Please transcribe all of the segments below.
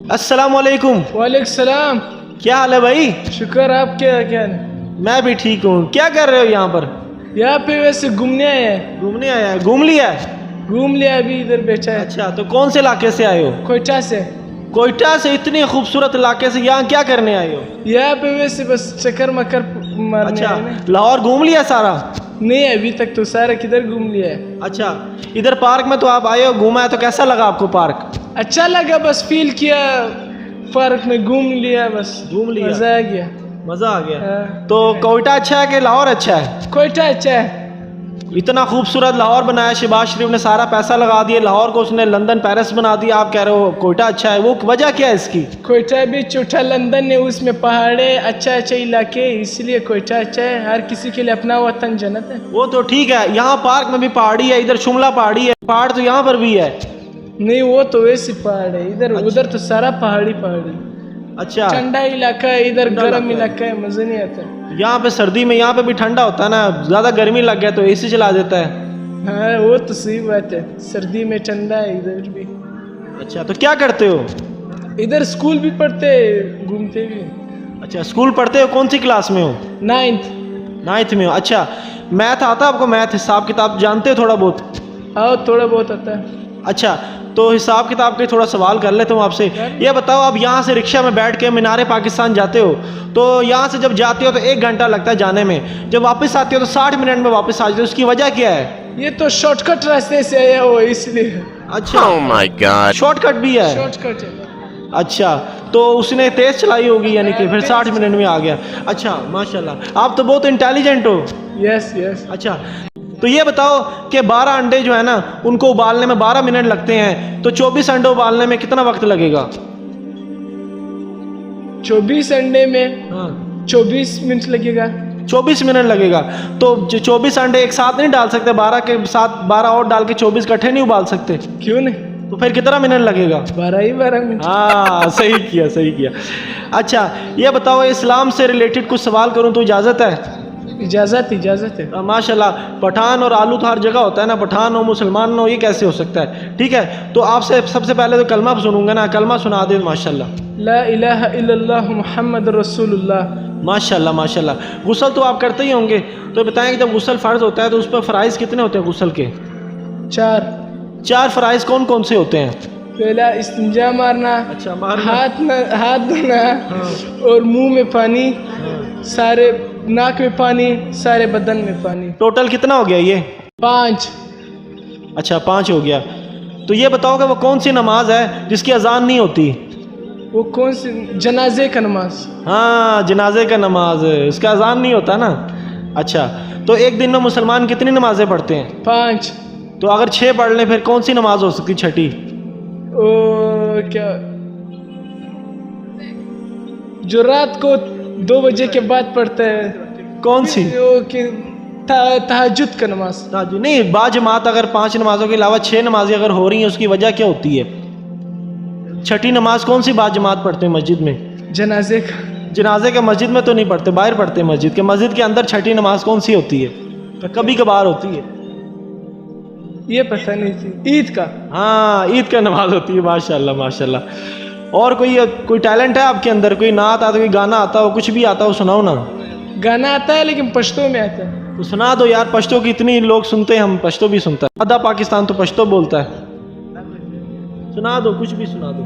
السلام علیکم۔ وعلیکم السلام۔ کیا حال ہے بھائی؟ شکر، آپ کیا میں بھی ٹھیک ہوں۔ کیا کر رہے ہو یہاں پر؟ یہاں پہ ویسے گھومنے آئے ہیں۔ گھومنے آیا ہے؟ گھوم لیا ہے؟ گھوم لیا، ابھی ادھر بیٹھا ہے۔ اچھا، تو کون سے علاقے سے آئے ہو؟ کوئٹہ سے۔ کوئٹہ سے؟ اتنے خوبصورت علاقے سے یہاں کیا کرنے آئے ہو؟ یہاں پہ ویسے بس چکر مکر مارنے اچھا، آئے نا۔ لاہور گھوم لیا سارا؟ نہیں، ابھی تک تو سارا کدھر گھوم لیا ہے۔ اچھا، ادھر پارک میں تو آپ آئے ہو، گھوما ہے، تو کیسا لگا آپ کو پارک؟ اچھا لگا، بس فیل کیا، پارک میں گھوم لیا، بس گھوم لیا، مزہ آ گیا۔ مزہ آ گیا۔ ہاں۔ تو کوئٹہ اچھا ہے کہ لاہور اچھا ہے؟ کوئٹہ اچھا ہے۔ اتنا خوبصورت لاہور بنایا، شہباز شریف نے سارا پیسہ لگا دیا، لاہور کو اس نے لندن پیرس بنا دیا، آپ کہہ رہے ہو کوئٹہ اچھا ہے، وہ وجہ کیا ہے اس کی؟ کوئٹہ بھی چھوٹا لندن ہے، اس میں پہاڑے، اچھا اچھا علاقے، اس لیے کوئٹہ اچھا ہے۔ ہر کسی کے لیے اپنا وطن جنت ہے۔ وہ تو ٹھیک ہے، یہاں پارک میں بھی پہاڑی ہے، ادھر شملہ پہاڑی ہے، پہاڑ تو یہاں پر بھی ہے۔ نہیں، وہ تو ویسی پہاڑ ہے، ادھر تو سارا پہاڑی۔ اچھا، ٹھنڈا علاقہ ہے، ادھر گرم علاقہ ہے، مزہ نہیں آتا۔ یہاں پہ سردی میں یہاں پہ بھی ٹھنڈا ہوتا ہے نا، زیادہ گرمی لگ گیا تو اے سی چلا دیتا ہے۔ ہاں، وہ تو صحیح بات ہے، سردی میں ٹھنڈا ہے ادھر بھی۔ اچھا، تو کیا کرتے ہو؟ ادھر اسکول بھی پڑھتے، گھومتے بھی۔ اچھا، اسکول پڑھتے ہو؟ کون سی کلاس میں ہو؟ 9th میں ہو۔ اچھا، میتھ آتا ہے آپ کو؟ میتھ، حساب کتاب جانتے ہو تھوڑا بہت؟ ہاں، تھوڑا بہت آتا ہے۔ اچھا، تو حساب کتاب کے تھوڑا سوال کر لیتا ہوں آپ سے۔ یہ بتاؤ، آپ یہاں سے رکشہ میں بیٹھ کے مینار پاکستان جاتے ہو، تو یہاں سے جب جاتے ہو تو 1 گھنٹہ لگتا ہے جانے میں، جب واپس آتے ہو تو 60 منٹ میں واپس آ جاتے ہو، اس کی وجہ کیا ہے؟ یہ تو شارٹ کٹ راستے سے آیا ہو، اس لیے۔ اچھا، شارٹ کٹ بھی ہے؟ شارٹ کٹ ہے۔ اچھا، تو اس نے تیز چلائی ہوگی، یعنی کہ پھر 60 منٹ میں آ گیا۔ اچھا، ماشاءاللہ، آپ تو بہت انٹیلیجنٹ ہو۔ یس یس۔ اچھا، تو یہ بتاؤ کہ 12 انڈے جو ہے نا، ان کو ابالنے میں 12 منٹ لگتے ہیں، تو 24 انڈے ابالنے میں کتنا وقت لگے گا؟ 24 انڈے میں ہاں، 24 منٹ لگے گا۔ 24 منٹ لگے گا، تو 24 انڈے ایک ساتھ نہیں ڈال سکتے؟ 12 کے ساتھ 12 اور ڈال کے 24 کٹھے نہیں ابال سکتے؟ کیوں نہیں؟ تو پھر کتنا منٹ لگے گا؟ 12 منٹ۔ ہاں، صحیح کیا، صحیح کیا۔ اچھا، یہ بتاؤ، اسلام سے ریلیٹڈ کچھ سوال کروں تو اجازت ہے؟ اجازت ہے۔ ماشاءاللہ، پٹھان اور آلو تو ہر جگہ ہوتا ہے نا، پٹھان ہو مسلمان ہو، یہ کیسے ہو سکتا ہے؟ ٹھیک ہے، تو آپ سے سب سے پہلے تو کلمہ سنوں گا نا، کلمہ سنا دیں ماشاءاللہ۔ لا الہ الا اللہ محمد رسول اللہ۔ ماشاءاللہ ماشاءاللہ۔ غسل تو آپ کرتے ہی ہوں گے، تو بتائیں کہ جب غسل فرض ہوتا ہے تو اس پر فرائض کتنے ہوتے ہیں غسل کے؟ 4 فرائض کون کون سے ہوتے ہیں؟ پہلا استنجا مارنا، اچھا، مارنا، ہاتھ دھونا، اور منہ میں پانی، سارے ناک میں پانی، سارے بدن میں پانی۔ ٹوٹل کتنا ہو گیا یہ؟ 5۔ اچھا، 5 ہو گیا۔ تو یہ بتاؤ کہ وہ کون سی نماز ہے جس کی اذان نہیں ہوتی؟ وہ کون سی؟ جنازے کا نماز۔ ہاں، جنازے کا نماز، اس کا اذان نہیں ہوتا نا۔ اچھا، تو ایک دن میں مسلمان کتنی نمازیں پڑھتے ہیں؟ 5۔ تو اگر 6 پڑھ لیں پھر کون سی نماز ہو سکتی چھٹی؟ کیا، جو رات کو 2 بجے کے بعد پڑھتا ہے؟ کون سی؟ تہجد کا نماز۔ نہیں، با جماعت اگر 5 نمازوں کے علاوہ 6 نمازیں اگر ہو رہی ہیں، اس کی وجہ کیا ہوتی ہے؟ چھٹی نماز کون سی با جماعت پڑھتے ہیں مسجد میں؟ جنازے کا۔ جنازے کا مسجد میں تو نہیں پڑھتے، باہر پڑھتے ہیں مسجد کے۔ مسجد کے اندر چھٹی نماز کون سی ہوتی ہے؟ کبھی کبھار ہوتی ہے، یہ پتہ نہیں تھی۔ عید کا؟ ہاں، عید کا نماز ہوتی ہے۔ ماشاءاللہ ماشاءاللہ۔ اور کوئی ٹیلنٹ ہے آپ کے اندر؟ کوئی نعت آتا، کوئی گانا آتا ہو، کچھ بھی آتا ہو، سناؤ نا۔ گانا آتا ہے لیکن پشتو میں آتا ہے۔ تو سنا دو یار، پشتو کی اتنی لوگ سنتے ہیں، ہم پشتو بھی سنتا ہے، آدھا پاکستان تو پشتو بولتا ہے۔ سنا دو، کچھ بھی سنا دو۔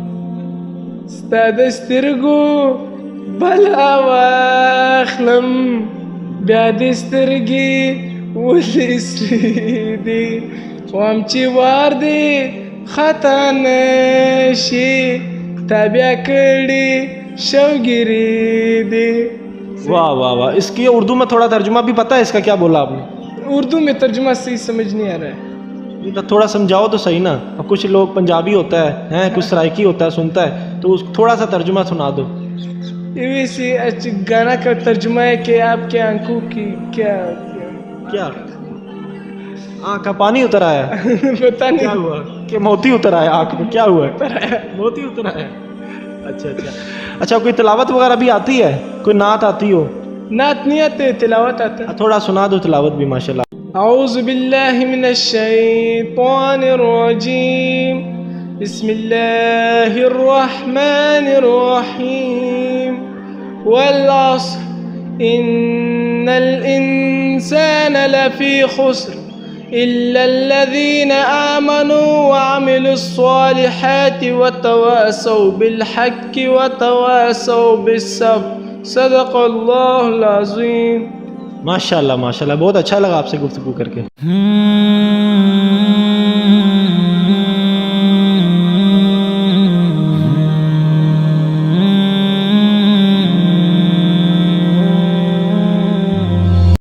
ستا د سترګو بلا واخلم، بیا د سترګې ولې سرې دي، وام چې وار دی خطا نشي، تا بیا کړي شوګیرې دي۔ واہ واہ واہ، اس کی اردو میں تھوڑا ترجمہ بھی پتہ ہے اس کا؟ کیا بولا آپ نے؟ اردو میں ترجمہ صحیح سمجھ نہیں آ رہا ہے۔ تھوڑا سمجھاؤ تو صحیح نا، اب کچھ لوگ پنجابی ہوتا ہے، کچھ سرائکی ہوتا ہے، سنتا ہے، تو تھوڑا سا ترجمہ سنا دو۔ ویسے گانا کا ترجمہ ہے کہ آپ کے آنکھوں کی کیا آنکھ کا پانی اتر آیا؟ پتہ نہیں کیا ہوا کہ موتی اتر آیا آنکھ میں؟ کیا ہوا؟ موتی اتر آیا۔ اچھا اچھا اچھا، کوئی تلاوت وغیرہ بھی آتی ہے؟ کوئی نعت آتی ہو؟ نعت نہیں آتے، تلاوت آتا ہے۔ تھوڑا سنا دو تلاوت بھی ماشاءاللہ۔ اعوذ باللہ من الشیطان الرجیم، بسم الله الرحمن الرحيم والعصر إن الإنسان لفي خسر إلا الذين آمنوا وعملوا الصالحات وتواصوا بالحق وتواصوا بالصبر صدق الله العظيم. ماشاء اللہ بہت اچھا لگا آپ سے گفتگو کر کے.